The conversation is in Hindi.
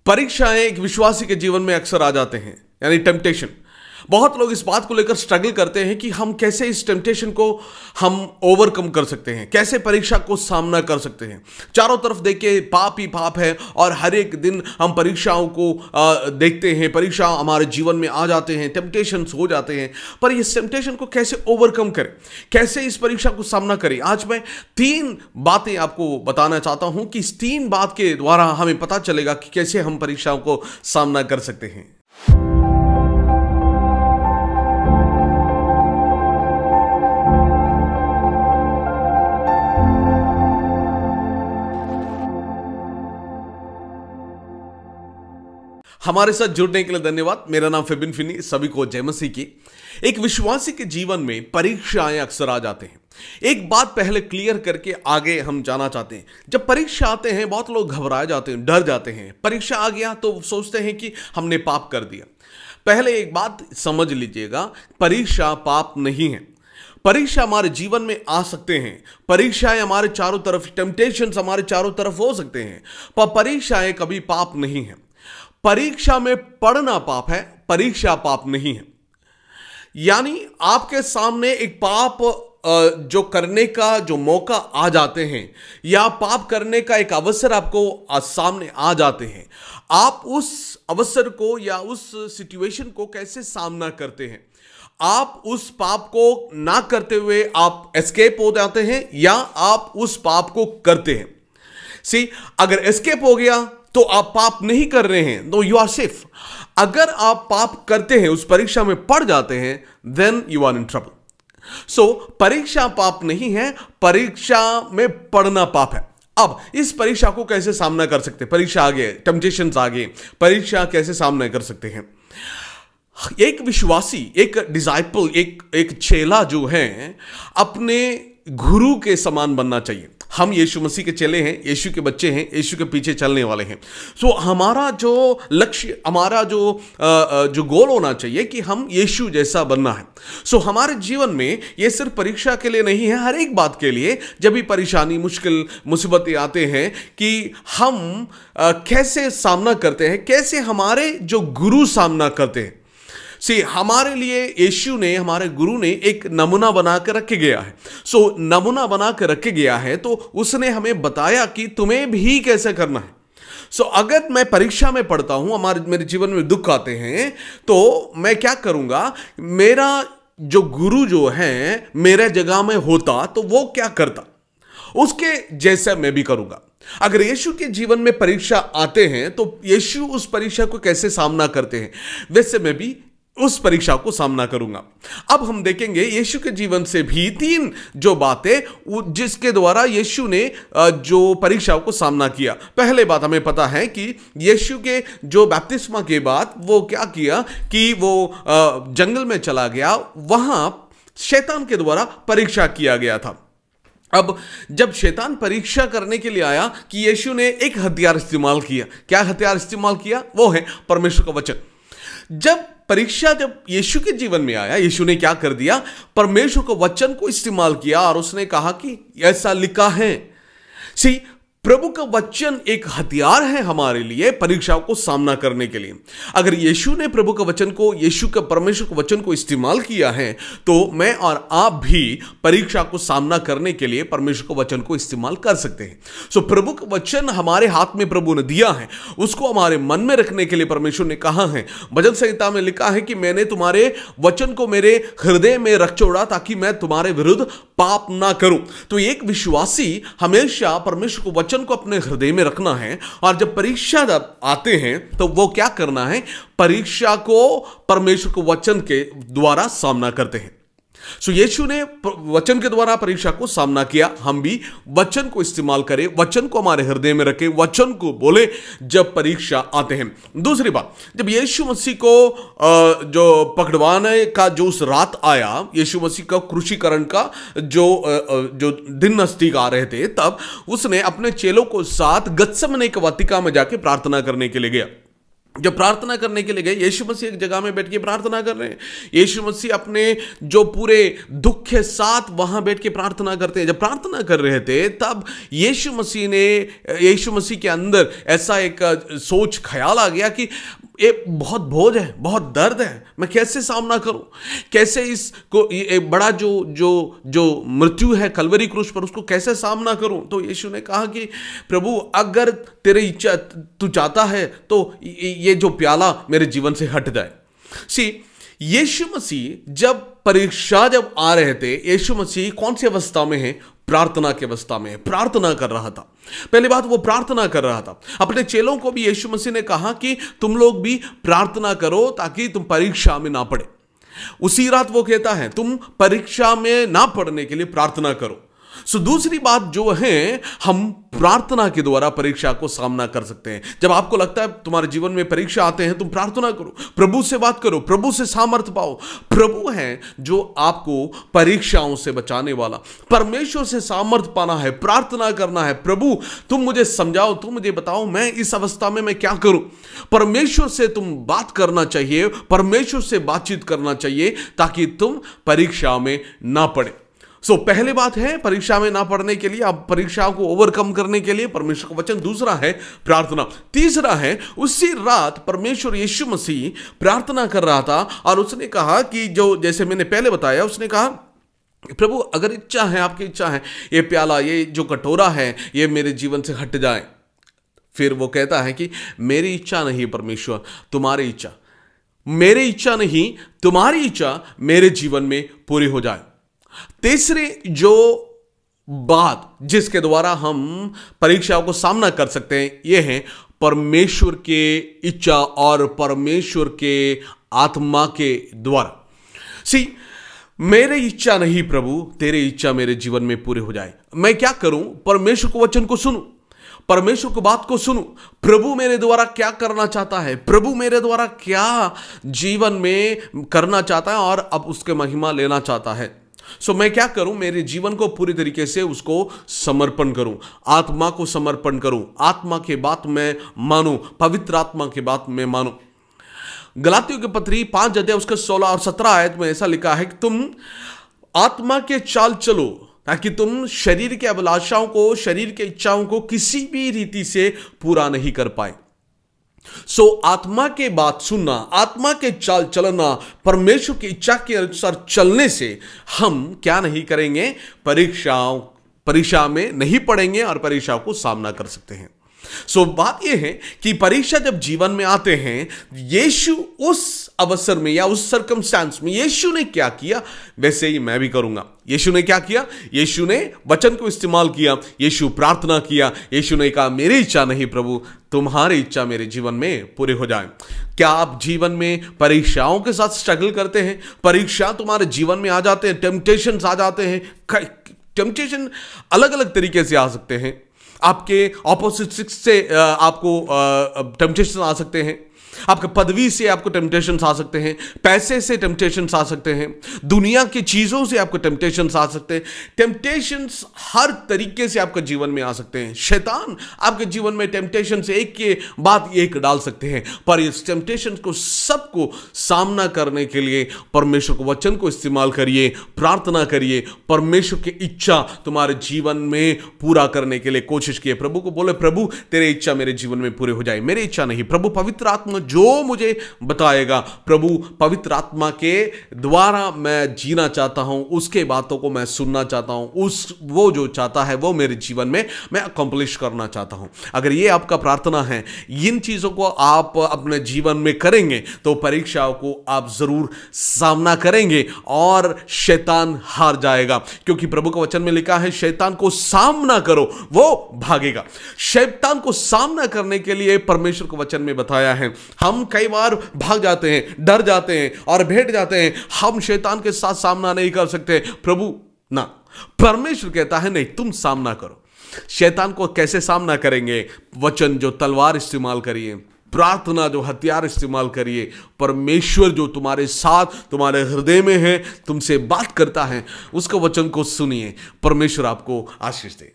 परीक्षाएं एक विश्वासी के जीवन में अक्सर आ जाते हैं, यानी टेम्पटेशन। बहुत लोग इस बात को लेकर स्ट्रगल करते हैं कि हम कैसे इस टेम्पटेशन को हम ओवरकम कर सकते हैं, कैसे परीक्षा को सामना कर सकते हैं। चारों तरफ देखे पाप ही पाप है और हर एक दिन हम परीक्षाओं को देखते हैं, परीक्षा हमारे जीवन में आ जाते हैं, टेम्पटेशंस हो जाते हैं। पर इस टेम्पटेशन को कैसे ओवरकम करें, कैसे इस परीक्षा को सामना करें, आज मैं 3 बातें आपको बताना चाहता हूं कि इस 3 बात के द्वारा हमें पता चलेगा कि कैसे हम परीक्षाओं को सामना कर सकते हैं। हमारे साथ जुड़ने के लिए धन्यवाद। मेरा नाम फेबिन फिनी। सभी को जय मसीह की। एक विश्वासी के जीवन में परीक्षाएं अक्सर आ जाते हैं। एक बात पहले क्लियर करके आगे हम जाना चाहते हैं। जब परीक्षा आते हैं बहुत लोग घबरा जाते हैं, डर जाते हैं। परीक्षा आ गया तो सोचते हैं कि हमने पाप कर दिया। पहले एक बात समझ लीजिएगा, परीक्षा पाप नहीं है। परीक्षा हमारे जीवन में आ सकते हैं, परीक्षाएं हमारे चारों तरफ, टेम्पटेशंस हमारे चारों तरफ हो सकते हैं, पर परीक्षाएं कभी पाप नहीं है। परीक्षा में पढ़ना पाप है, परीक्षा पाप नहीं है। यानी आपके सामने एक पाप जो करने का जो मौका आ जाते हैं या पाप करने का एक अवसर आपको सामने आ जाते हैं, आप उस अवसर को या उस सिचुएशन को कैसे सामना करते हैं। आप उस पाप को ना करते हुए आप एस्केप हो जाते हैं या आप उस पाप को करते हैं। अगर एस्केप हो गया तो आप पाप नहीं कर रहे हैं, तो यू आर सेफ। अगर आप पाप करते हैं, उस परीक्षा में पड़ जाते हैं, then you are in trouble. So परीक्षा पाप नहीं है, परीक्षा में पढ़ना पाप है। अब इस परीक्षा को कैसे सामना कर सकते हैं? परीक्षा आ गए, टेम्पटेशंस आ गए, परीक्षा कैसे सामना कर सकते हैं? एक विश्वासी, एक डिसाइपल, एक चेला जो है, अपने गुरु के समान बनना चाहिए। हम यीशु मसीह के चेले हैं, यीशु के बच्चे हैं, यीशु के पीछे चलने वाले हैं। सो हमारा जो लक्ष्य, हमारा जो गोल होना चाहिए कि हम यीशु जैसा बनना है। सो हमारे जीवन में ये सिर्फ परीक्षा के लिए नहीं है, हर एक बात के लिए जब भी परेशानी, मुश्किल, मुसीबतें आते हैं कि हम कैसे सामना करते हैं, कैसे हमारे जो गुरु सामना करते हैं। हमारे लिए यीशु ने, हमारे गुरु ने एक नमूना बना कर रखे गया है। नमूना बना कर रखे गया है तो उसने हमें बताया कि तुम्हें भी कैसे करना है। अगर मैं परीक्षा में पढ़ता हूं, मेरे जीवन में दुख आते हैं, तो मैं क्या करूंगा? मेरा जो गुरु जो है मेरे जगह में होता तो वो क्या करता, उसके जैसा मैं भी करूंगा। अगर यीशु के जीवन में परीक्षा आते हैं तो यीशु उस परीक्षा को कैसे सामना करते हैं, वैसे मैं भी उस परीक्षा को सामना करूंगा। अब हम देखेंगे यीशु के जीवन से भी 3 जो बातें जिसके द्वारा यीशु ने जो परीक्षाओं को सामना किया। पहले बात हमें पता है कि यीशु के जो बपतिस्मा के बाद वो क्या किया कि वो जंगल में चला गया, वहां शैतान के द्वारा परीक्षा किया गया था। अब जब शैतान परीक्षा करने के लिए आया कि यीशु ने एक हथियार इस्तेमाल किया। क्या हथियार इस्तेमाल किया? वो है परमेश्वर का वचन। जब यीशु के जीवन में आया, यीशु ने क्या कर दिया? परमेश्वर के वचन को इस्तेमाल किया और उसने कहा कि ऐसा लिखा है। प्रभु का वचन एक हथियार है हमारे लिए परीक्षाओं को सामना करने के लिए। अगर यीशु ने प्रभु का वचन को, यीशु का परमेश्वर के वचन को इस्तेमाल किया है, तो मैं और आप भी परीक्षा को सामना करने के लिए परमेश्वर के वचन को इस्तेमाल कर सकते हैं। प्रभु का वचन हमारे हाथ में प्रभु ने दिया है, उसको हमारे मन में रखने के लिए परमेश्वर ने कहा है। भजन संहिता में लिखा है कि मैंने तुम्हारे वचन को मेरे हृदय में रख छोड़ा ताकि मैं तुम्हारे विरुद्ध पाप ना करूं। तो एक विश्वासी हमेशा परमेश्वर को वचन को अपने हृदय में रखना है, और जब परीक्षा आते हैं तो वो क्या करना है? परीक्षा को परमेश्वर को वचन के द्वारा सामना करते हैं। यीशु ने वचन के द्वारा परीक्षा को सामना किया। हम भी वचन को इस्तेमाल करें, वचन को हमारे हृदय में रखें, वचन को बोले जब परीक्षा आते हैं। दूसरी बात, जब यीशु मसीह को जो पकड़वाने का जो उस रात आया, यीशु मसीह का क्रूसीकरण का जो दिन नजदीक आ रहे थे, तब उसने अपने चेलों को साथ गत्सेमने की वाटिका में जाके प्रार्थना करने के लिए गया। जब प्रार्थना करने के लिए गए, यीशु मसीह एक जगह में बैठ के प्रार्थना कर रहे हैं। यीशु मसीह अपने जो पूरे दुख के साथ वहां बैठ के प्रार्थना करते हैं। जब प्रार्थना कर रहे थे तब यीशु मसीह के अंदर ऐसा एक सोच ख्याल आ गया कि ये बहुत बोझ है, बहुत दर्द है, मैं कैसे सामना करूं, कैसे इसको एक बड़ा जो मृत्यु है कलवरी क्रूस पर, उसको कैसे सामना करूं। तो यीशु ने कहा कि प्रभु अगर तेरी इच्छा तू चाहता है तो ये जो प्याला मेरे जीवन से हट जाए। यीशु मसीह जब आ रहे थे, यीशु मसीह कौन सी अवस्था में है? प्रार्थना की अवस्था में प्रार्थना कर रहा था। पहली बात, वो प्रार्थना कर रहा था। अपने चेलों को भी यीशु मसीह ने कहा कि तुम लोग भी प्रार्थना करो ताकि तुम परीक्षा में ना पड़े। उसी रात वो कहता है तुम परीक्षा में ना पड़ने के लिए प्रार्थना करो। दूसरी बात जो है, हम प्रार्थना के द्वारा परीक्षा को सामना कर सकते हैं। जब आपको लगता है तुम्हारे जीवन में परीक्षा आते हैं, तुम प्रार्थना करो, प्रभु से बात करो, प्रभु से सामर्थ्य पाओ। प्रभु है जो आपको परीक्षाओं से बचाने वाला। परमेश्वर से सामर्थ्य पाना है, प्रार्थना करना है, प्रभु तुम मुझे समझाओ, तुम मुझे बताओ मैं इस अवस्था में मैं क्या करूं। परमेश्वर से तुम बात करना चाहिए, परमेश्वर से बातचीत करना चाहिए ताकि तुम परीक्षा में ना पड़े। पहले बात है परीक्षा में ना पढ़ने के लिए, आप परीक्षाओं को ओवरकम करने के लिए परमेश्वर का वचन। दूसरा है प्रार्थना। तीसरा है, उसी रात परमेश्वर यीशु मसीह प्रार्थना कर रहा था और उसने कहा कि जैसे मैंने पहले बताया, उसने कहा प्रभु अगर इच्छा है, आपकी इच्छा है, ये प्याला, ये जो कटोरा है, ये मेरे जीवन से हट जाए। फिर वो कहता है कि मेरी इच्छा नहीं परमेश्वर, तुम्हारी इच्छा, मेरी इच्छा नहीं तुम्हारी इच्छा मेरे जीवन में पूरी हो जाए। तीसरी जो बात जिसके द्वारा हम परीक्षाओं को सामना कर सकते हैं, यह है परमेश्वर के इच्छा और परमेश्वर के आत्मा के द्वारा। मेरी इच्छा नहीं प्रभु, तेरी इच्छा मेरे जीवन में पूरी हो जाए। मैं क्या करूं? परमेश्वर को वचन को सुनूं, परमेश्वर को बात को सुनूं। प्रभु मेरे द्वारा क्या करना चाहता है, प्रभु मेरे द्वारा क्या जीवन में करना चाहता है और अब उसके महिमा लेना चाहता है। मैं क्या करूं? मेरे जीवन को पूरी तरीके से उसको समर्पण करूं, आत्मा को समर्पण करूं, आत्मा के बात में मानूं, पवित्र आत्मा के बात में मानूं। गलातियों के पत्री 5 अध्याय उसका 16 और 17 आयत में ऐसा लिखा है कि तुम आत्मा के चाल चलो ताकि तुम शरीर के अभिलाषाओं को, शरीर के इच्छाओं को किसी भी रीति से पूरा नहीं कर पाए। आत्मा के बात सुनना, आत्मा के चाल चलना, परमेश्वर की इच्छा के अनुसार चलने से हम क्या नहीं करेंगे? परीक्षा में नहीं पड़ेंगे और परीक्षाओं को सामना कर सकते हैं। बात यह है कि परीक्षा जब जीवन में आते हैं, यीशु उस अवसर में या उस सर्कमस्टेंस में यीशु ने क्या किया, वैसे ही मैं भी करूंगा। यीशु ने क्या किया? यीशु ने वचन को इस्तेमाल किया, यीशु प्रार्थना किया, यीशु ने कहा मेरी इच्छा नहीं प्रभु, तुम्हारी इच्छा मेरे जीवन में पूरी हो जाए। क्या आप जीवन में परीक्षाओं के साथ स्ट्रगल करते हैं? परीक्षा तुम्हारे जीवन में आ जाते हैं, टेम्पटेशंस आ जाते हैं। टेम्पटेशन अलग अलग तरीके से आ सकते हैं। आपके ऑपोजिट सेक्स से आपको टेम्पटेशन आ सकते हैं, आपके पदवी से आपको टेम्पटेशंस आ सकते हैं, पैसे से टेम्पटेशंस आ सकते हैं, दुनिया की चीज़ों से आपको टेम्पटेशंस आ सकते हैं। टेम्पटेशंस हर तरीके से आपके जीवन में आ सकते हैं। शैतान आपके जीवन में टेम्पटेशन से एक के बाद एक डाल सकते हैं, पर इस टेम्पटेशन को सबको सामना करने के लिए परमेश्वर को वचन को इस्तेमाल करिए, प्रार्थना करिए, परमेश्वर की इच्छा तुम्हारे जीवन में पूरा करने के लिए कोशिश किए। प्रभु को बोले प्रभु तेरी इच्छा मेरे जीवन में पूरी हो जाए, मेरी इच्छा नहीं। प्रभु पवित्र आत्मा जो मुझे बताएगा, प्रभु पवित्र आत्मा के द्वारा मैं जीना चाहता हूं, उसके बातों को मैं सुनना चाहता हूं, वो जो चाहता है वो मेरे जीवन में मैं अकम्प्लिश करना चाहता हूं। अगर ये आपका प्रार्थना है, इन चीजों को आप अपने जीवन में करेंगे तो परीक्षाओं को आप जरूर सामना करेंगे और शैतान हार जाएगा, क्योंकि प्रभु का वचन में लिखा है शैतान को सामना करो वो भागेगा। शैतान को सामना करने के लिए परमेश्वर को वचन में बताया है। हम कई बार भाग जाते हैं, डर जाते हैं और बैठ जाते हैं, हम शैतान के साथ सामना नहीं कर सकते। प्रभु ना, परमेश्वर कहता है नहीं, तुम सामना करो। शैतान को कैसे सामना करेंगे? वचन जो तलवार इस्तेमाल करिए, प्रार्थना जो हथियार इस्तेमाल करिए, परमेश्वर जो तुम्हारे साथ तुम्हारे हृदय में है, तुमसे बात करता है, उसका वचन को सुनिए। परमेश्वर आपको आशीष दे।